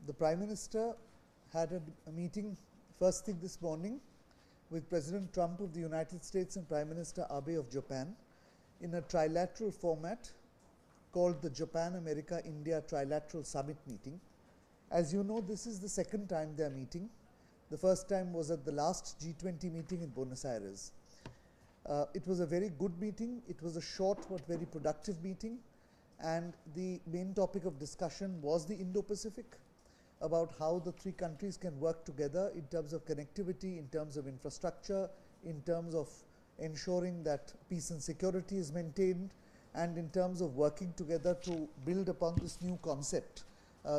The Prime Minister had a meeting first thing this morning with President Trump of the United States and Prime Minister Abe of Japan in a trilateral format called the Japan-America-India Trilateral Summit meeting. As you know, this is the second time they are meeting. The first time was at the last G20 meeting in Buenos Aires. It was a very good meeting. It was a short but very productive meeting, and the main topic of discussion was the Indo-Pacific, about how the three countries can work together in terms of connectivity, in terms of infrastructure, in terms of ensuring that peace and security is maintained, and in terms of working together to build upon this new concept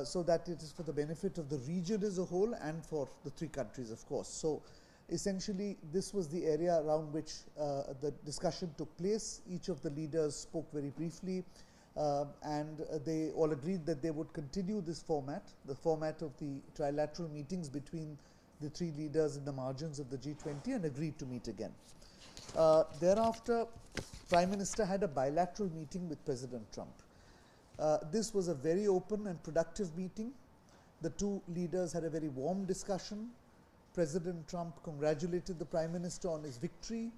so that it is for the benefit of the region as a whole and for the three countries, of course. So essentially, this was the area around which the discussion took place. Each of the leaders spoke very briefly, and they all agreed that they would continue this format, the format of the trilateral meetings between the three leaders in the margins of the G20, and agreed to meet again. Thereafter, Prime Minister had a bilateral meeting with President Trump. This was a very open and productive meeting. The two leaders had a very warm discussion. President Trump congratulated the Prime Minister on his victory.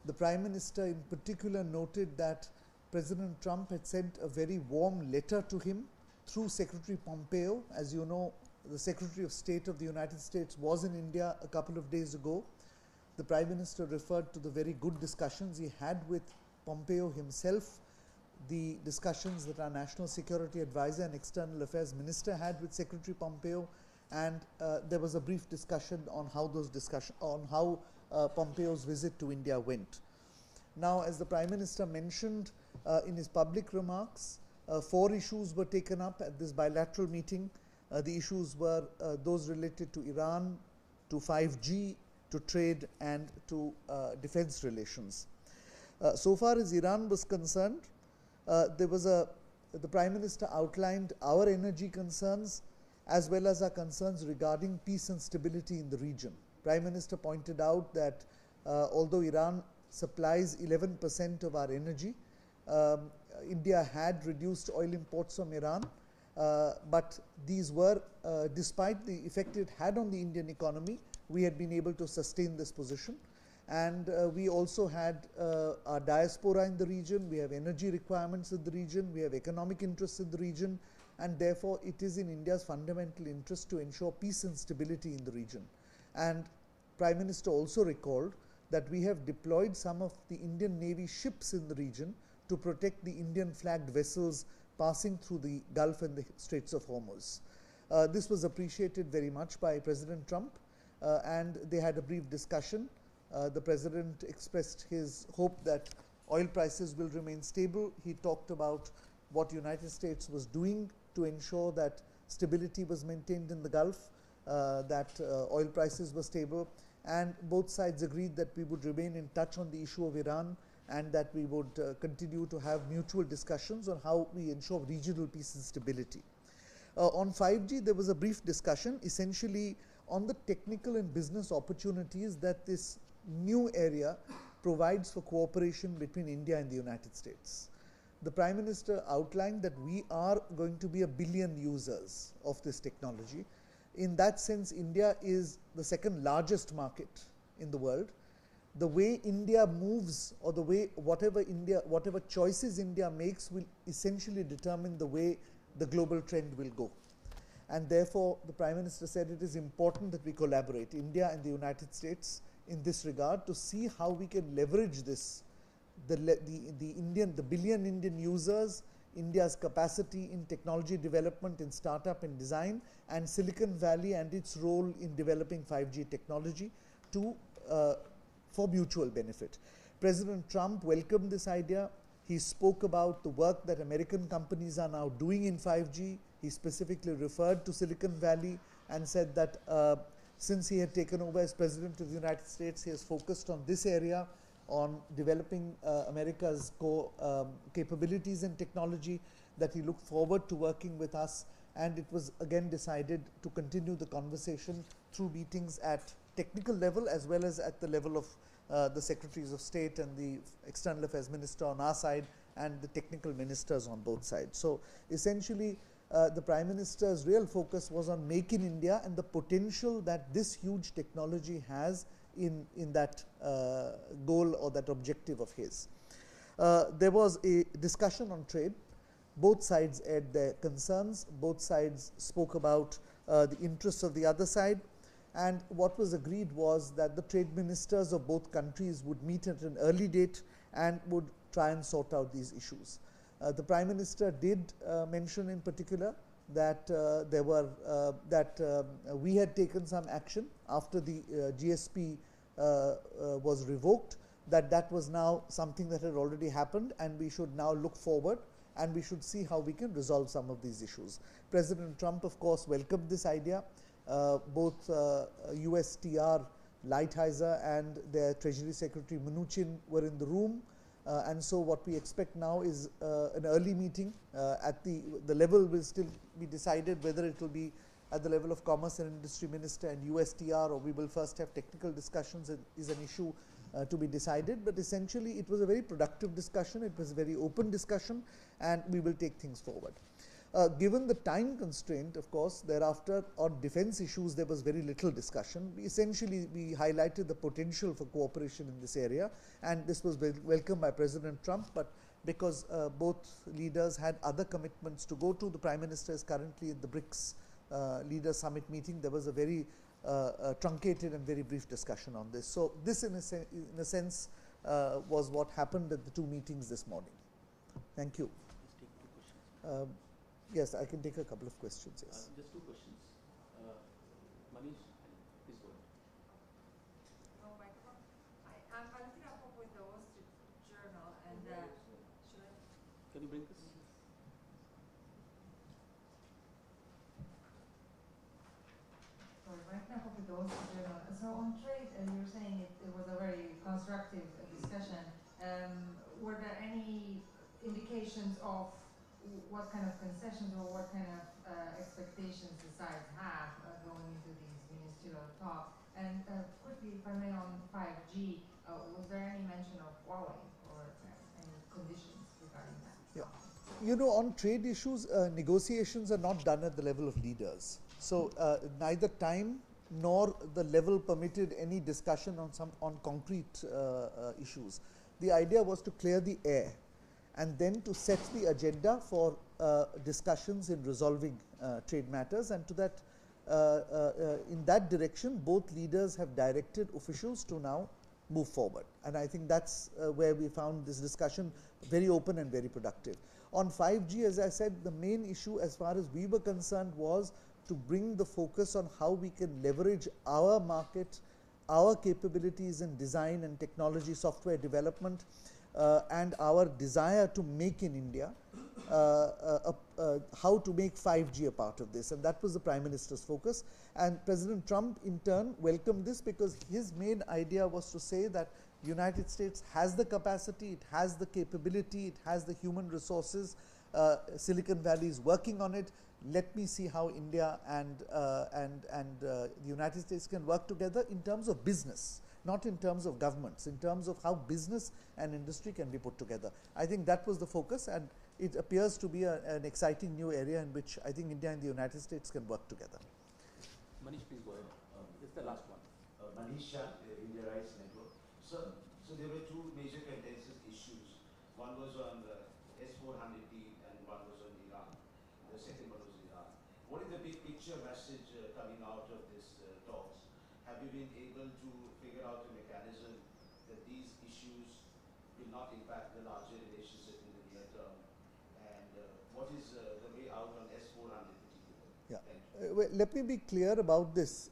The Prime Minister in particular noted that President Trump had sent a very warm letter to him through Secretary Pompeo. As you know, the Secretary of State of the United States was in India a couple of days ago. The Prime Minister referred to the very good discussions he had with Pompeo himself, the discussions that our National Security Advisor and External Affairs Minister had with Secretary Pompeo, and there was a brief discussion on how Pompeo's visit to India went. Now, as the Prime Minister mentioned in his public remarks, 4 issues were taken up at this bilateral meeting. The issues were those related to Iran, to 5G, to trade, and to defense relations. So far as Iran was concerned, the Prime Minister outlined our energy concerns as well as our concerns regarding peace and stability in the region. Prime Minister pointed out that although Iran supplies 11% of our energy, India had reduced oil imports from Iran, but these were, despite the effect it had on the Indian economy, we had been able to sustain this position. And we also had our diaspora in the region, we have energy requirements in the region, we have economic interests in the region, and therefore it is in India's fundamental interest to ensure peace and stability in the region. And Prime Minister also recalled that we have deployed some of the Indian Navy ships in the region to protect the Indian flagged vessels passing through the Gulf and the Straits of Hormuz. This was appreciated very much by President Trump, and they had a brief discussion. The President expressed his hope that oil prices will remain stable. He talked about what the United States was doing to ensure that stability was maintained in the Gulf, that oil prices were stable, and both sides agreed that we would remain in touch on the issue of Iran, and that we would continue to have mutual discussions on how we ensure regional peace and stability. On 5G, there was a brief discussion essentially on the technical and business opportunities that this new area provides for cooperation between India and the United States. The Prime Minister outlined that we are going to be 1 billion users of this technology. In that sense, India is the second largest market in the world. The way India moves, or the way whatever choices India makes will essentially determine the way the global trend will go. And therefore, the Prime Minister said it is important that we collaborate, India and the United States, in this regard, to see how we can leverage this, the billion Indian users, India's capacity in technology development, in startup and design, and Silicon Valley and its role in developing 5G technology for mutual benefit. President Trump welcomed this idea. He spoke about the work that American companies are now doing in 5G. He specifically referred to Silicon Valley and said that since he had taken over as President of the United States, he has focused on this area, on developing America's core capabilities and technology, that he looked forward to working with us, and it was again decided to continue the conversation through meetings at technical level as well as at the level of the Secretaries of State and the External Affairs Minister on our side and the technical ministers on both sides. So essentially the Prime Minister's real focus was on Make in India and the potential that this huge technology has in that goal or that objective of his. There was a discussion on trade. Both sides aired their concerns. Both sides spoke about the interests of the other side. And what was agreed was that the trade ministers of both countries would meet at an early date and would try and sort out these issues. The Prime Minister did mention in particular that we had taken some action after the GSP was revoked, that was now something that had already happened, and we should now look forward and we should see how we can resolve some of these issues. President Trump, of course, welcomed this idea. Both USTR Lighthizer and their Treasury Secretary Mnuchin were in the room. And so what we expect now is an early meeting. At the level will still be decided whether it will be at the level of Commerce and Industry Minister and USTR, or we will first have technical discussions. It is an issue to be decided, but essentially it was a very productive discussion. It was a very open discussion, and we will take things forward. Given the time constraint, of course, thereafter on defense issues there was very little discussion. We highlighted the potential for cooperation in this area, and this was welcomed by President Trump, but because both leaders had other commitments to go to, the Prime Minister is currently in the BRICS Leaders Summit meeting. There was a very truncated and very brief discussion on this. So this in a sense was what happened at the two meetings this morning. Thank you. Yes, I can take a couple of questions, yes. Just two questions. Manish, please go ahead. No microphone. Hi, I'm Valentina Pop with the Wall Street Journal, and should I? Can you bring this? Sorry, Valentina Pop with the Wall Street Journal. So on trade, you were saying it was a very constructive discussion. Were there any indications of what kind of concessions or what kind of expectations the sides have going into these ministerial talks? And quickly, if I may, on 5G, was there any mention of Huawei or any conditions regarding that? Yeah. You know, on trade issues, negotiations are not done at the level of leaders. So neither time nor the level permitted any discussion on concrete issues. The idea was to clear the air and then to set the agenda for discussions in resolving trade matters, and to that, in that direction, both leaders have directed officials to now move forward. And I think that's where we found this discussion very open and very productive. On 5G, as I said, the main issue as far as we were concerned was to bring the focus on how we can leverage our market, our capabilities in design and technology, software development, and our desire to make in India, how to make 5G a part of this, and that was the Prime Minister's focus. And President Trump in turn welcomed this because his main idea was to say that United States has the capacity, it has the capability, it has the human resources, Silicon Valley is working on it. Let me see how India and the United States can work together in terms of business, not in terms of governments, in terms of how business and industry can be put together. I think that was the focus, and it appears to be an exciting new area in which I think India and the United States can work together. Manish, please go ahead. This is the last one. Manish Shah, India Rights Network. So there were two major contentious issues. One was on the S-400D and one was on Iran. The second one was Iran. What is the big picture message coming out of this talks? Have you been able to figure out a mechanism that these issues will not impact the larger relationship in the near term? And what is the way out on S-400 particularly? Yeah. Well, let me be clear about this.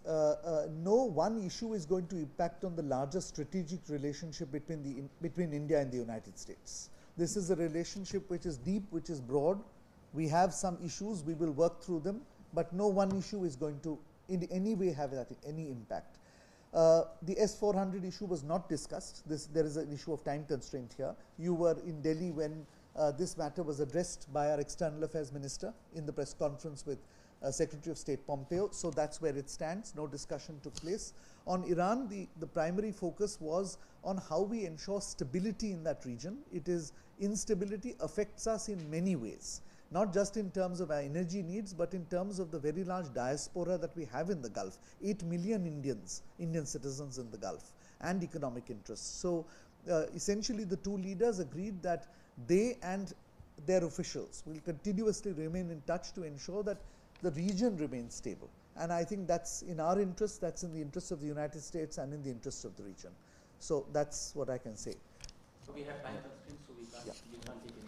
No one issue is going to impact on the larger strategic relationship between India and the United States. This is a relationship which is deep, which is broad. We have some issues, we will work through them, but no one issue is going to in any way have any impact. The S-400 issue was not discussed. There is an issue of time constraint here. You were in Delhi when this matter was addressed by our External Affairs Minister in the press conference with Secretary of State Pompeo. So that's where it stands. No discussion took place. On Iran, the primary focus was on how we ensure stability in that region. Instability affects us in many ways. not just in terms of our energy needs, but in terms of the very large diaspora that we have in the Gulf, 8 million Indian citizens in the Gulf, and economic interests. So essentially the two leaders agreed that they and their officials will continuously remain in touch to ensure that the region remains stable. And I think that's in our interest, that's in the interest of the United States and in the interest of the region. So that's what I can say. So we have time constraints, so we can't take